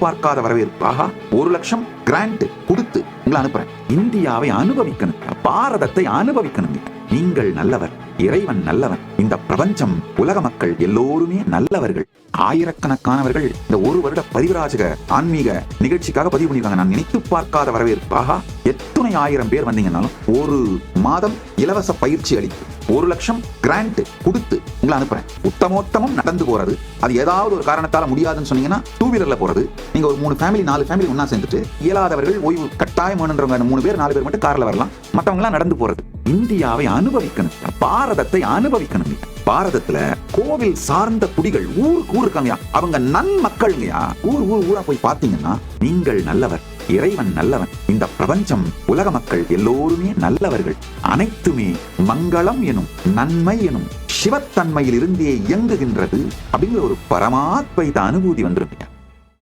பார்க்காத வரவேற்பு. ஆஹா, 1,00,000 கிராண்ட் கொடுத்து உங்களை அனுப்புறேன். இந்தியாவை அனுபவிக்கணும், பாரதத்தை அனுபவிக்கணும். நீங்கள் நல்லவர், இறைவன் நல்லவன், இந்த பிரபஞ்சம், உலக மக்கள் எல்லோருமே நல்லவர்கள். ஆயிரக்கணக்கானவர்கள் இந்த 1 வருட பதிவிராஜக ஆன்மீக நிகழ்ச்சிக்காக பதிவு பண்ணிருக்காங்க. நான் நினைத்து பார்க்காத வரவேற்பு. ஆஹா, எத்தனை 1000 பேர் வந்தீங்கன்னாலும் 1 மாதம் இலவச பயிற்சி அளித்து 1,00,000 கிராண்ட் கொடுத்து உங்களை அனுப்புறேன். உத்தமோத்தமம் நடந்து போறது. அது ஏதாவது ஒரு காரணத்தால முடியாதுன்னு சொன்னீங்கன்னா 2 வீலர்ல போறது. நீங்க ஒரு 3 ஃபேமிலி 4 ஃபேமிலி ஒன்னா சேர்ந்துட்டு இயலாதவர்கள் ஓய்வு கட்டாயம் வேணுன்றவங்க 3 பேர் 4 பேர் மட்டும் கார்ல வரலாம். மற்றவங்க எல்லாம் நடந்து போறது. இந்தியாவை அனுபவிக்கணும், பாரதத்தை அனுபவிக்கணும். பாரதத்துல கோவில் சார்ந்த குடிகள் ஊருக்கு ஊர் இருக்காங்க. அவங்க நன்மக்கள்ங்கயா. ஊரா போய் பாத்தீங்கன்னா நீங்கள் நல்லவர், இறைவன் நல்லவன், இந்த பிரபஞ்சம், உலக மக்கள் எல்லோருமே நல்லவர்கள். அனைத்துமே மங்களம் எனும் நன்மை எனும் சிவத்தன்மையில் இருந்தே இயங்குகின்றது அப்படிங்கிற ஒரு பரமாத்வைத அனுபூதி வந்துருங்க.